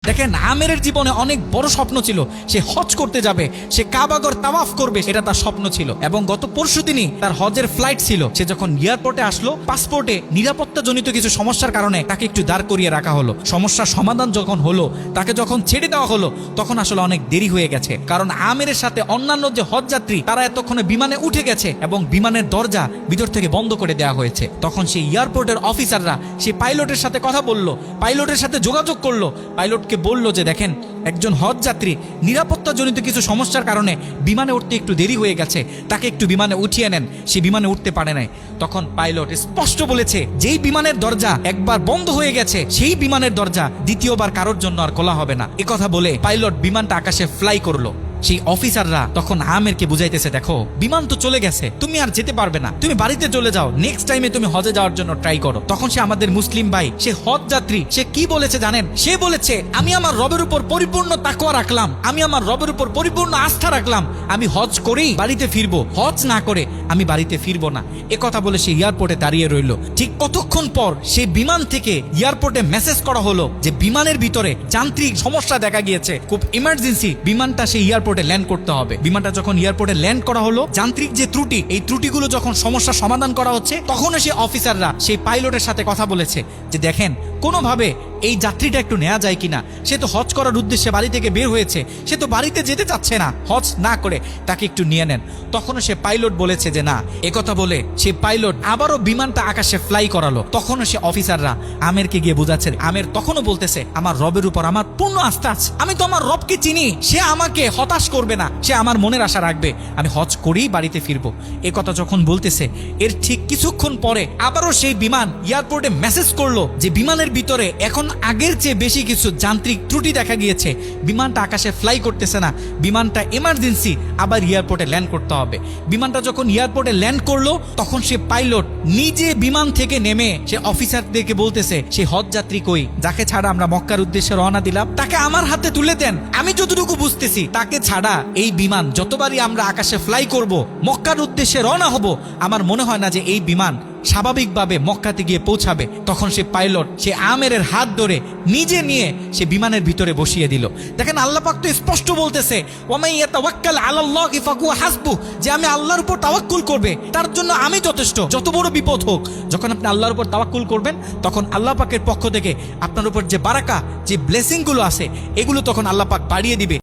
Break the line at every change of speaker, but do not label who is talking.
দেখেন, আমেরের জীবনে অনেক বড় স্বপ্ন ছিল। সে হজ করতে যাবে, সে কাবাগর তাওয়াফ করবে, এটা তার স্বপ্ন ছিল। এবং গত পরশুদিনই তার হজের ফ্লাইট ছিল। সে যখন এয়ারপোর্টে আসলো, পাসপোর্টে নিরাপত্তাজনিত কিছু সমস্যার কারণে তাকে একটু দাঁড় করিয়ে রাখা হলো। সমস্যার সমাধান যখন হলো, তাকে যখন ছেড়ে দেওয়া হলো, তখন আসলে অনেক দেরি হয়ে গেছে। কারণ আমেরের সাথে অন্যান্য যে হজ যাত্রী, তারা এতক্ষণে বিমানে উঠে গেছে এবং বিমানের দরজা ভিতর থেকে বন্ধ করে দেওয়া হয়েছে। তখন সেই এয়ারপোর্টের অফিসাররা সেই পাইলটের সাথে কথা বলল, পাইলটের সাথে যোগাযোগ করলো, পাইলটকে বলল যে দেখেন, একজন হজ যাত্রী নিরাপত্তাজনিত কিছু সমস্যার কারণে বিমানে উঠতে একটু দেরি হয়ে গেছে, তাকে একটু বিমানে উঠিয়ে নেন। সে বিমানে উঠতে পারে নাই। তখন পাইলট স্পষ্ট বলেছে, যেই বিমানের দরজা একবার বন্ধ হয়ে গেছে, সেই বিমানের দরজা দ্বিতীয়বার কারোর জন্য আর খোলা হবে না। কথা বলে পাইলট বিমানটা আকাশে ফ্লাই করলো। সেই অফিসাররা তখন আমেরকে বুঝাইতেছে, দেখো বিমান তো চলে গেছে, তুমি আর যেতে পারবে না, তুমি বাড়িতে চলে যাও, নেক্সট টাইমে তুমি হজে যাওয়ার জন্য ট্রাই করো। তখন সে আমাদের মুসলিম ভাই, সে হজ যাত্রী, সে কি বলেছে জানেন? সে বলেছে, আমি আমার রবের উপর পরিপূর্ণ তাকওয়া রাখলাম, আমি আমার রবের উপর পরিপূর্ণ আস্থা রাখলাম, আমি হজ করেই বাড়িতে ফিরবো, হজ না করে আমি বাড়িতে ফিরবো না। কথা বলে সে এয়ারপোর্টে দাঁড়িয়ে রইল। ঠিক কতক্ষণ পর সেই বিমান থেকে এয়ারপোর্টে মেসেজ করা হলো যে বিমানের ভিতরে যান্ত্রিক সমস্যা দেখা গিয়েছে, খুব ইমার্জেন্সি, বিমানটা সেই এয়ারপোর্টে ল্যান্ড করতে হবে। বিমানটা যখন এয়ারপোর্টে ল্যান্ড করা হলো, যান্ত্রিক যে ত্রুটি, এই ত্রুটিগুলো যখন সমস্যা সমাধান করা হচ্ছে, তখন সেই অফিসাররা সেই পাইলটের সাথে কথা বলেছে যে দেখেন, কোনোভাবে এই যাত্রীটা একটু নেওয়া যায় কিনা। সে তো হজ করার উদ্দেশ্যে বাড়ি থেকে বের হয়েছে, সে তো বাড়িতে যেতে চাচ্ছে না, হজ না করে তাকে একটু নিয়ে নেন। তখনও সে পাইলট বলেছে যে না। কথা বলে সে পাইলট আবারও বিমানটা আকাশে ফ্লাই করালো। তখনও সে অফিসাররা আমেরকে গিয়ে বোঝাচ্ছে। আমের তখনও বলতেছে, আমার রবের উপর আমার পূর্ণ আস্থা আছে, আমি তো আমার রবকে চিনি, সে আমাকে হতাশ করবে না, সে আমার মনের আশা রাখবে, আমি হজ করেই বাড়িতে ফিরবো। কথা যখন বলতেছে, এর ঠিক কিছুক্ষণ পরে আবারও সেই বিমান এয়ারপোর্টে মেসেজ করলো যে বিমানের ভিতরে এখন আগের চেয়ে বেশি কিছু যান্ত্রিক ত্রুটি দেখা গিয়েছে, বিমানটা আকাশে ফ্লাই করতেছে না, বিমানটা এমার্জেন্সি, আবার এয়ারপোর্টে ল্যান্ড করতে হবে। বিমানটা যখন এয়ারপোর্টে ল্যান্ড করলো, তখন সে পাইলট নিজে বিমান থেকে নেমে সে অফিসারদেরকে বলতেছে, সেই হজ যাত্রী কই, যাকে ছাড়া আমরা মক্কার উদ্দেশ্যে রওনা দিলাম, তাকে আমার হাতে তুলে দেন। আমি যতটুকু বুঝতেছি, তাকে ছাড়া এই বিমান যতবারই আমরা আকাশে ফ্লাই করব, মক্কার উদ্দেশ্যে রওনা হব, আমার মনে হয় না যে এই বিমান স্বাভাবিকভাবে মক্কাতে গিয়ে পৌঁছাবে। তখন সে পাইলট সে আমেরের হাত ধরে নিজে নিয়ে সে বিমানের ভিতরে বসিয়ে দিল। দেখেন, আল্লাহ পাক তো স্পষ্ট বলতেছে, ওয়ামান ইয়াতাওয়াক্কাল আলাল্লাহি ফাহুয়া হাসবুহ, যে আমি আল্লাহর উপর তাওয়াক্কুল করবে, তার জন্য আমি যথেষ্ট, যত বড় বিপদ হোক। যখন আপনি আল্লাহর উপর তাওয়াক্কুল করবেন, তখন আল্লাহ পাকের পক্ষ থেকে আপনার উপর যে বারাকা, যে ব্লেসিং গুলো আছে, এগুলো তখন আল্লাহ পাক বাড়িয়ে দিবে।